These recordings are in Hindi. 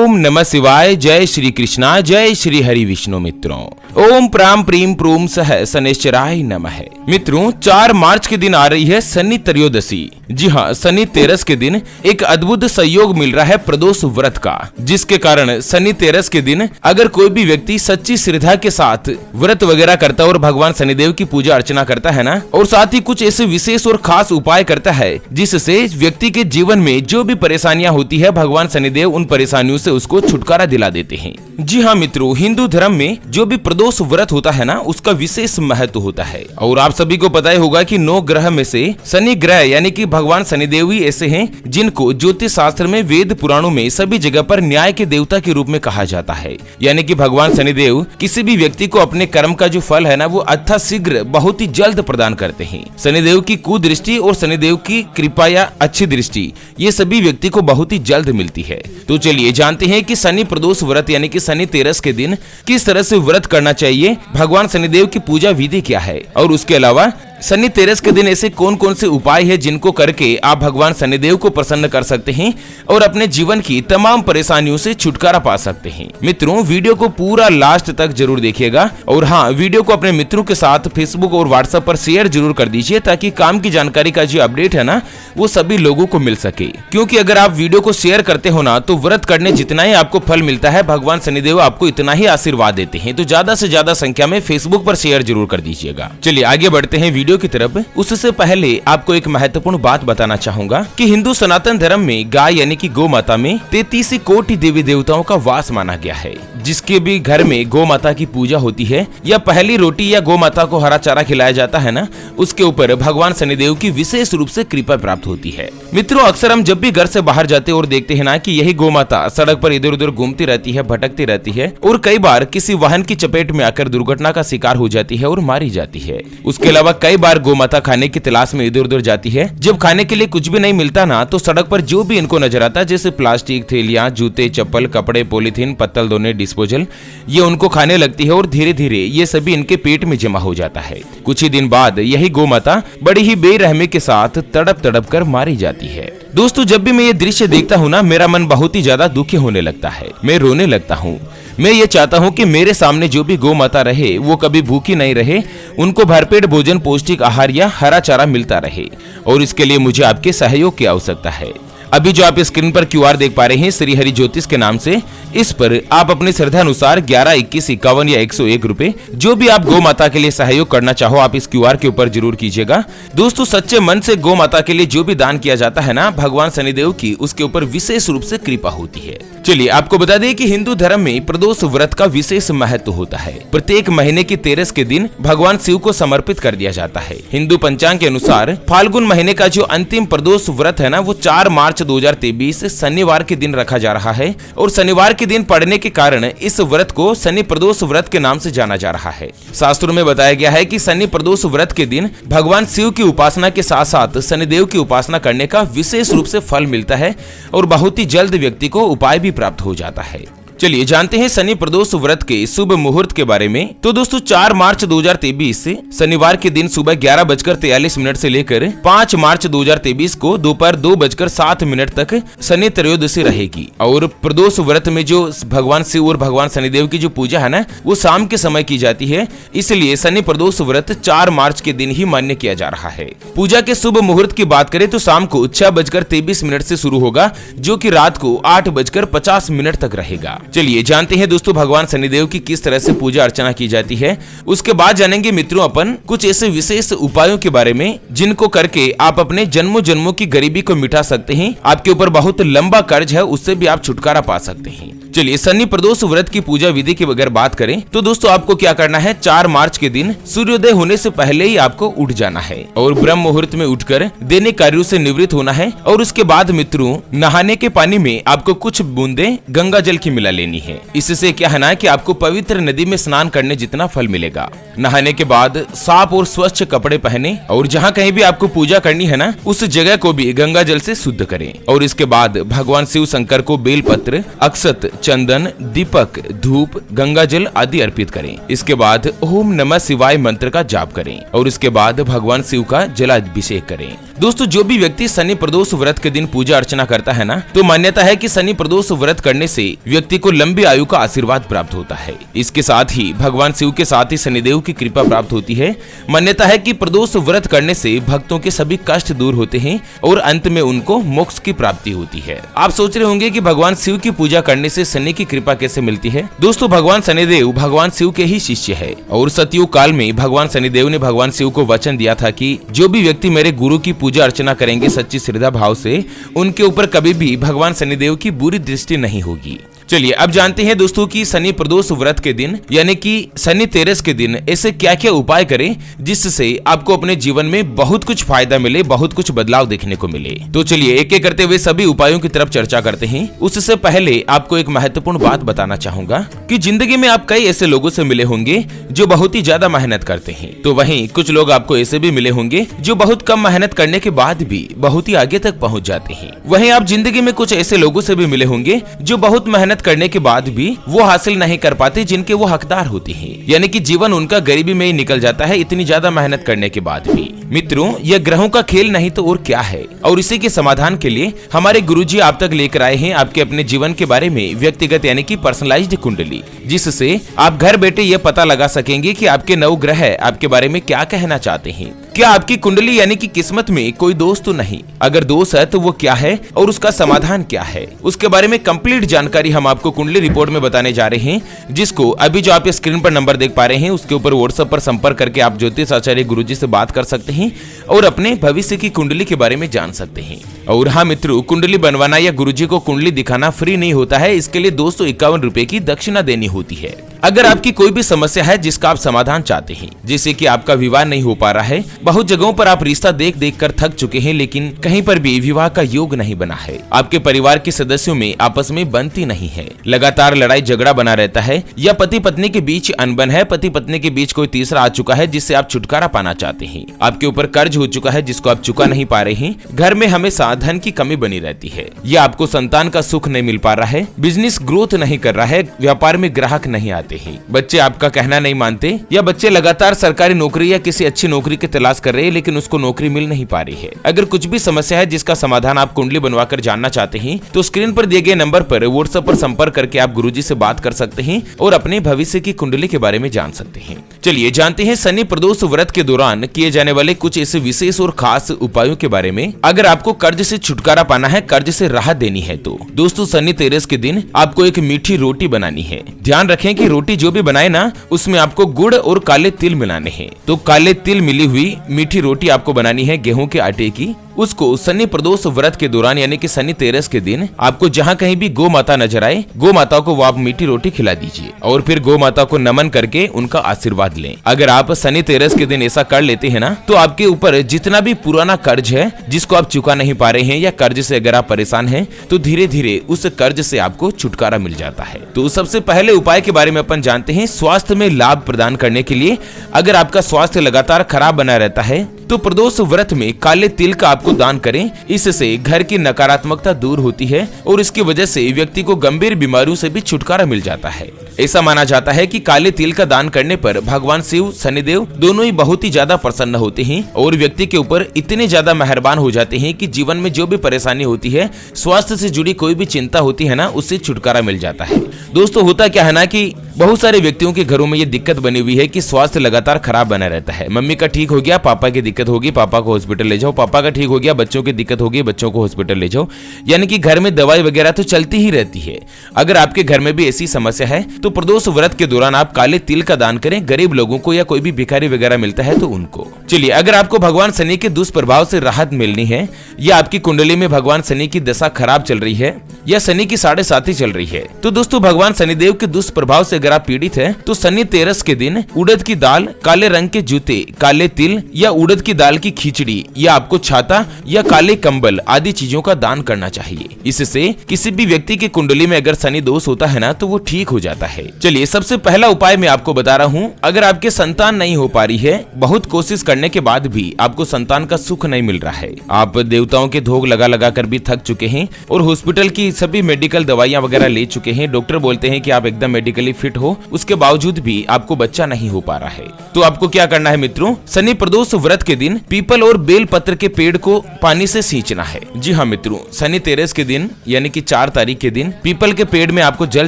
ओम नमः शिवाय। जय श्री कृष्णा, जय श्री हरि विष्णु। मित्रों, ओम प्राम प्रीम प्रूम सह शनिश्चराय नमः। मित्रों, 4 मार्च के दिन आ रही है शनि त्रयोदशी। जी हाँ, शनि तेरस के दिन एक अद्भुत संयोग मिल रहा है प्रदोष व्रत का, जिसके कारण शनि तेरस के दिन अगर कोई भी व्यक्ति सच्ची श्रद्धा के साथ व्रत वगैरह करता है और भगवान शनिदेव की पूजा अर्चना करता है ना, और साथ ही कुछ ऐसे विशेष और खास उपाय करता है जिससे व्यक्ति के जीवन में जो भी परेशानियां होती है, भगवान शनिदेव उन परेशानियों से उसको छुटकारा दिला देते हैं। जी हाँ मित्रों, हिंदू धर्म में जो भी प्रदोष व्रत होता है ना, उसका विशेष महत्व होता है। और आप सभी को पता ही होगा कि 9 ग्रह में से शनि ग्रह यानी कि भगवान शनिदेव ही ऐसे हैं जिनको ज्योतिष शास्त्र में, वेद पुराणों में सभी जगह पर न्याय के देवता के रूप में कहा जाता है। यानी कि भगवान शनिदेव किसी भी व्यक्ति को अपने कर्म का जो फल है ना, वो यथाशीघ्र बहुत ही जल्द प्रदान करते हैं। शनिदेव की कुदृष्टि और शनिदेव की कृपा या अच्छी दृष्टि, ये सभी व्यक्ति को बहुत ही जल्द मिलती है। तो चलिए जानते हैं कि शनि प्रदोष व्रत यानी कि शनि तेरस के दिन किस तरह से व्रत करना चाहिए, भगवान शनिदेव की पूजा विधि क्या है, और उसके अलावा शनि तेरस के दिन ऐसे कौन कौन से उपाय है जिनको करके आप भगवान शनिदेव को प्रसन्न कर सकते हैं और अपने जीवन की तमाम परेशानियों से छुटकारा पा सकते हैं। मित्रों, वीडियो को पूरा लास्ट तक जरूर देखिएगा, और हाँ, वीडियो को अपने मित्रों के साथ फेसबुक और व्हाट्सएप पर शेयर जरूर कर दीजिए, ताकि काम की जानकारी का जो अपडेट है ना, वो सभी लोगों को मिल सके। क्योंकि अगर आप वीडियो को शेयर करते हो ना, तो व्रत करने जितना ही आपको फल मिलता है, भगवान शनिदेव आपको इतना ही आशीर्वाद देते हैं। तो ज्यादा से ज्यादा संख्या में फेसबुक पर शेयर जरूर कर दीजिएगा। चलिए आगे बढ़ते हैं वीडियो की तरफ। उससे पहले आपको एक महत्वपूर्ण बात बताना चाहूंगा कि हिंदू सनातन धर्म में गाय यानी कि गौ माता में 33 कोटि देवी देवताओं का वास माना गया है। जिसके भी घर में गौ माता की पूजा होती है या पहली रोटी या गौ माता को हरा चारा खिलाया जाता है ना, उसके ऊपर भगवान शनिदेव की विशेष रूप से कृपा प्राप्त होती है। मित्रों, अक्सर हम जब भी घर से बाहर जाते और देखते हैं ना कि यही गौ माता सड़क पर इधर उधर घूमती रहती है, भटकती रहती है, और कई बार किसी वाहन की चपेट में आकर दुर्घटना का शिकार हो जाती है और मारी जाती है। उसके अलावा कई बार गौ माता खाने की तलाश में इधर उधर जाती है। जब खाने के लिए कुछ भी नहीं मिलता ना, तो सड़क पर जो भी इनको नजर आता है, जैसे प्लास्टिक, थैलियां, जूते, चप्पल, कपड़े, पॉलीथीन, पत्तल धोने, डिस्पोजल, ये उनको खाने लगती है और धीरे धीरे ये सभी इनके पेट में जमा हो जाता है। कुछ ही दिन बाद यही गौ माता बड़ी ही बेरहमी के साथ तड़प तड़प कर मारी जाती है। दोस्तों, जब भी मैं ये दृश्य देखता हूँ ना, मेरा मन बहुत ही ज्यादा दुखी होने लगता है। मैं रोने लगता हूँ। मैं ये चाहता हूँ कि मेरे सामने जो भी गौ माता रहे, वो कभी भूखी नहीं रहे, उनको भरपेट भोजन, पौष्टिक आहार या हरा चारा मिलता रहे, और इसके लिए मुझे आपके सहयोग की आवश्यकता है। अभी जो आप स्क्रीन पर QR देख पा रहे हैं, श्री हरि ज्योतिष के नाम से, इस पर आप अपनी श्रद्धा अनुसार 11, 21, 51 या 101 रुपए जो भी आप गौ माता के लिए सहयोग करना चाहो, आप इस QR के ऊपर जरूर कीजिएगा। दोस्तों, सच्चे मन से गौ माता के लिए जो भी दान किया जाता है ना, भगवान शनिदेव की उसके ऊपर विशेष रूप से कृपा होती है। चलिए आपको बता दें कि हिंदू धर्म में प्रदोष व्रत का विशेष महत्व होता है। प्रत्येक महीने की तेरस के दिन भगवान शिव को समर्पित कर दिया जाता है। हिंदू पंचांग के अनुसार फाल्गुन महीने का जो अंतिम प्रदोष व्रत है ना, वो 4 मार्च 2023 शनिवार के दिन रखा जा रहा है, और शनिवार के दिन पड़ने के कारण इस व्रत को शनि प्रदोष व्रत के नाम से जाना जा रहा है। शास्त्रों में बताया गया है कि शनि प्रदोष व्रत के दिन भगवान शिव की उपासना के साथ साथ शनिदेव की उपासना करने का विशेष रूप से फल मिलता है, और बहुत ही जल्द व्यक्ति को उपाय भी प्राप्त हो जाता है। चलिए जानते हैं शनि प्रदोष व्रत के शुभ मुहूर्त के बारे में। तो दोस्तों, 4 मार्च 2023 से शनिवार के दिन सुबह 11:43 से लेकर 5 मार्च 2023 को दोपहर 2:07 तक शनि त्रयोदशी रहेगी। और प्रदोष व्रत में जो भगवान शिव और भगवान शनिदेव की जो पूजा है ना, वो शाम के समय की जाती है, इसलिए शनि प्रदोष व्रत 4 मार्च के दिन ही मान्य किया जा रहा है। पूजा के शुभ मुहूर्त की बात करें तो शाम को 6:23 से शुरू होगा, जो कि रात को 8:50 तक रहेगा। चलिए जानते हैं दोस्तों भगवान शनिदेव की किस तरह से पूजा अर्चना की जाती है। उसके बाद जानेंगे मित्रों अपन कुछ ऐसे विशेष उपायों के बारे में जिनको करके आप अपने जन्मों जन्मों की गरीबी को मिटा सकते हैं। आपके ऊपर बहुत लंबा कर्ज है, उससे भी आप छुटकारा पा सकते हैं। चलिए शनि प्रदोष व्रत की पूजा विधि की अगर बात करें तो दोस्तों आपको क्या करना है, 4 मार्च के दिन सूर्योदय होने से पहले ही आपको उठ जाना है और ब्रह्म मुहूर्त में उठकर दैनिक कार्यों से निवृत्त होना है। और उसके बाद मित्रों, नहाने के पानी में आपको कुछ बूंदे गंगा जल की मिला लेनी है। इससे क्या है ना कि आपको पवित्र नदी में स्नान करने जितना फल मिलेगा। नहाने के बाद साफ और स्वच्छ कपड़े पहने और जहाँ कहीं भी आपको पूजा करनी है ना, उस जगह को भी गंगा जल से शुद्ध करें। और इसके बाद भगवान शिव शंकर को बेल पत्र, अक्षत, चंदन, दीपक, धूप, गंगा जल आदि अर्पित करें। इसके बाद ओम नमः शिवाय मंत्र का जाप करें और इसके बाद भगवान शिव का जलाभिषेक करें। दोस्तों, जो भी व्यक्ति शनि प्रदोष व्रत के दिन पूजा अर्चना करता है ना, तो मान्यता है कि शनि प्रदोष व्रत करने से व्यक्ति को लंबी आयु का आशीर्वाद प्राप्त होता है। इसके साथ ही भगवान शिव के साथ ही शनिदेव की कृपा प्राप्त होती है। मान्यता है कि प्रदोष व्रत करने से भक्तों के सभी कष्ट दूर होते हैं और अंत में उनको मोक्ष की प्राप्ति होती है। आप सोच रहे होंगे कि भगवान शिव की पूजा करने से शनि की कृपा कैसे मिलती है। दोस्तों, भगवान शनिदेव भगवान शिव के ही शिष्य है और सतयुग काल में भगवान शनिदेव ने भगवान शिव को वचन दिया था कि जो भी व्यक्ति मेरे गुरु की पूजा अर्चना करेंगे सच्ची श्रद्धा भाव से, उनके ऊपर कभी भी भगवान शनिदेव की बुरी दृष्टि नहीं होगी। चलिए अब जानते हैं दोस्तों कि शनि प्रदोष व्रत के दिन यानी कि शनि तेरस के दिन ऐसे क्या क्या उपाय करें जिससे आपको अपने जीवन में बहुत कुछ फायदा मिले, बहुत कुछ बदलाव देखने को मिले। तो चलिए एक एक करते हुए सभी उपायों की तरफ चर्चा करते हैं। उससे पहले आपको एक महत्वपूर्ण बात बताना चाहूंगा कि जिंदगी में आप कई ऐसे लोगों से मिले होंगे जो बहुत ही ज्यादा मेहनत करते हैं, तो वहीं कुछ लोग आपको ऐसे भी मिले होंगे जो बहुत कम मेहनत करने के बाद भी बहुत ही आगे तक पहुँच जाते हैं। वहीं आप जिंदगी में कुछ ऐसे लोगों से भी मिले होंगे जो बहुत मेहनत करने के बाद भी वो हासिल नहीं कर पाते जिनके वो हकदार होते हैं, यानी कि जीवन उनका गरीबी में ही निकल जाता है इतनी ज्यादा मेहनत करने के बाद भी। मित्रों, यह ग्रहों का खेल नहीं तो और क्या है, और इसी के समाधान के लिए हमारे गुरुजी आप तक लेकर आए हैं आपके अपने जीवन के बारे में व्यक्तिगत यानी कि पर्सनलाइज्ड कुंडली, जिससे आप घर बैठे ये पता लगा सकेंगे कि आपके नवग्रह आपके बारे में क्या कहना चाहते हैं। क्या आपकी कुंडली यानी कि किस्मत में कोई दोष तो नहीं, अगर दोष है तो वो क्या है और उसका समाधान क्या है, उसके बारे में कंप्लीट जानकारी हम आपको कुंडली रिपोर्ट में बताने जा रहे हैं, जिसको अभी जो आप स्क्रीन पर नंबर देख पा रहे हैं उसके ऊपर व्हाट्सएप पर संपर्क करके आप ज्योतिष आचार्य गुरुजी से बात कर सकते हैं और अपने भविष्य की कुंडली के बारे में जान सकते हैं। और हाँ मित्रों, कुंडली बनवाना या गुरुजी को कुंडली दिखाना फ्री नहीं होता है, इसके लिए 251 रुपए की दक्षिणा देनी होती है। अगर आपकी कोई भी समस्या है जिसका आप समाधान चाहते हैं, जैसे कि आपका विवाह नहीं हो पा रहा है, बहुत जगहों पर आप रिश्ता देख देख कर थक चुके हैं लेकिन कहीं पर भी विवाह का योग नहीं बना है, आपके परिवार के सदस्यों में आपस में बनती नहीं है, लगातार लड़ाई झगड़ा बना रहता है, या पति पत्नी के बीच अनबन है, पति पत्नी के बीच कोई तीसरा आ चुका है जिससे आप छुटकारा पाना चाहते हैं, आपके ऊपर कर्ज हो चुका है जिसको आप चुका नहीं पा रहे हैं, घर में हमेशा धन की कमी बनी रहती है, या आपको संतान का सुख नहीं मिल पा रहा है, बिजनेस ग्रोथ नहीं कर रहा है, व्यापार में ग्राहक नहीं आते हैं, बच्चे आपका कहना नहीं मानते, या बच्चे लगातार सरकारी नौकरी या किसी अच्छी नौकरी की तलाश कर रहे हैं लेकिन उसको नौकरी मिल नहीं पा रही है। अगर कुछ भी समस्या है जिसका समाधान आप कुंडली बनवाकर जानना चाहते हैं तो स्क्रीन पर दिए गए नंबर पर व्हाट्सएप पर संपर्क करके आप गुरुजी से बात कर सकते हैं और अपने भविष्य की कुंडली के बारे में जान सकते हैं। चलिए जानते हैं शनि प्रदोष व्रत के दौरान किए जाने वाले कुछ ऐसे विशेष और खास उपायों के बारे में। अगर आपको कर्ज से छुटकारा पाना है, कर्ज से राहत देनी है, तो दोस्तों शनि तेरस के दिन आपको एक मीठी रोटी बनानी है। ध्यान रखें कि रोटी जो भी बनाए ना, उसमें आपको गुड़ और काले तिल मिलाने हैं। तो काले तिल मिली हुई मीठी रोटी आपको बनानी है गेहूं के आटे की। उसको शनि प्रदोष व्रत के दौरान यानी कि शनि तेरस के दिन आपको जहां कहीं भी गौ माता नजर आए, गौ माता को वो आप मीठी रोटी खिला दीजिए और फिर गौ माता को नमन करके उनका आशीर्वाद लें। अगर आप शनि तेरस के दिन ऐसा कर लेते हैं ना, तो आपके ऊपर जितना भी पुराना कर्ज है जिसको आप चुका नहीं पा रहे हैं, या कर्ज से अगर आप परेशान हैं, तो धीरे धीरे उस कर्ज से आपको छुटकारा मिल जाता है। तो सबसे पहले उपाय के बारे में अपन जानते हैं स्वास्थ्य में लाभ प्रदान करने के लिए। अगर आपका स्वास्थ्य लगातार खराब बना रहता है तो प्रदोष व्रत में काले तिल का आपको दान करें। इससे घर की नकारात्मकता दूर होती है और इसकी वजह से व्यक्ति को गंभीर बीमारियों से भी छुटकारा मिल जाता है। ऐसा माना जाता है कि काले तिल का दान करने पर भगवान शिव, शनिदेव दोनों ही बहुत ही ज्यादा प्रसन्न होते हैं और व्यक्ति के ऊपर इतने ज्यादा मेहरबान हो जाते हैं कि जीवन में जो भी परेशानी होती है, स्वास्थ्य से जुड़ी कोई भी चिंता होती है ना, उससे छुटकारा मिल जाता है। दोस्तों होता क्या है ना कि बहुत सारे व्यक्तियों के घरों में ये दिक्कत बनी हुई है कि स्वास्थ्य लगातार खराब बना रहता है। मम्मी का ठीक हो गया, पापा की दिक्कत होगी, पापा को हॉस्पिटल ले जाओ, पापा का ठीक हो गया, बच्चों की दिक्कत होगी, बच्चों को हॉस्पिटल ले जाओ, यानी कि घर में दवाई वगैरह तो चलती ही रहती है। अगर आपके घर में भी ऐसी समस्या है तो प्रदोष व्रत के दौरान आप काले तिल का दान करें, गरीब लोगों को या कोई भी भिखारी वगैरह मिलता है तो उनको। चलिए अगर आपको भगवान शनि के दुष्प्रभाव से राहत मिलनी है, या आपकी कुंडली में भगवान शनि की दशा खराब चल रही है, या शनि की 7.5 चल रही है, तो दोस्तों भगवान शनिदेव के दुष्प्रभाव से अगर आप पीड़ित हैं तो शनि तेरस के दिन उड़द की दाल, काले रंग के जूते, काले तिल या उड़द की दाल की खिचड़ी या आपको छाता या काले कंबल आदि चीजों का दान करना चाहिए। इससे किसी भी व्यक्ति की कुंडली में अगर शनि दोष होता है ना तो वो ठीक हो जाता है। चलिए सबसे पहला उपाय मैं आपको बता रहा हूँ। अगर आपके संतान नहीं हो पा रही है, बहुत कोशिश करने के बाद भी आपको संतान का सुख नहीं मिल रहा है, आप देवताओं के धोख लगा लगा कर भी थक चुके हैं और हॉस्पिटल की सभी मेडिकल दवाइयां वगैरह ले चुके हैं, डॉक्टर बोलते हैं कि आप एकदम मेडिकली फिट हो, उसके बावजूद भी आपको बच्चा नहीं हो पा रहा है, तो आपको क्या करना है मित्रों, शनि प्रदोष व्रत के दिन पीपल और बेल पत्र के पेड़ को पानी से सींचना है। जी हाँ मित्रों, शनि तेरस के दिन यानी कि 4 तारीख के दिन पीपल के पेड़ में आपको जल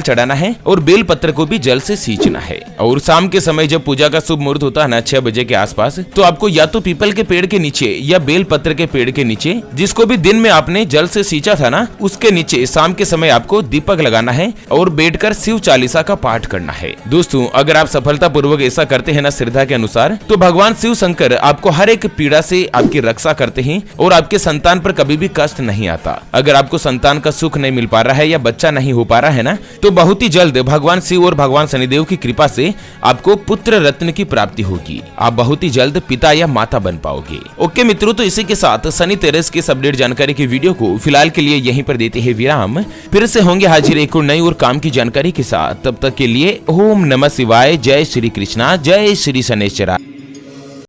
चढ़ाना है और बेल पत्र को भी जल से सींचना है। और शाम के समय जब पूजा का शुभ मुहूर्त होता है ना 6 बजे के आसपास, तो आपको या तो पीपल के पेड़ के नीचे या बेल पत्र के पेड़ के नीचे, जिसको भी दिन में आपने जल से सींचा था ना, उसके नीचे शाम के समय आपको दीपक लगाना है और बैठकर शिव चालीसा का पाठ करना है। दोस्तों अगर आप सफलता पूर्वक ऐसा करते हैं ना श्रद्धा के अनुसार, तो भगवान शिव शंकर आपको हर एक पीड़ा से आपकी रक्षा करते हैं और आपके संतान पर कभी भी कष्ट नहीं आता। अगर आपको संतान का सुख नहीं मिल पा रहा है या बच्चा नहीं हो पा रहा है ना, तो बहुत ही जल्द भगवान शिव और भगवान शनिदेव की कृपा से आपको पुत्र रत्न की प्राप्ति होगी। आप बहुत ही जल्द पिता या माता बन पाओगे। ओके मित्रों, तो इसी के साथ शनि तेरस की अपडेट जानकारी की वीडियो को फिलहाल के लिए यहीं पर देते हैं विराम। फिर से होंगे हाजिर एक और नई और काम की जानकारी के साथ। तब तक के लिए ओम नमः शिवाय, जय श्री कृष्णा, जय श्री शनैश्चराय।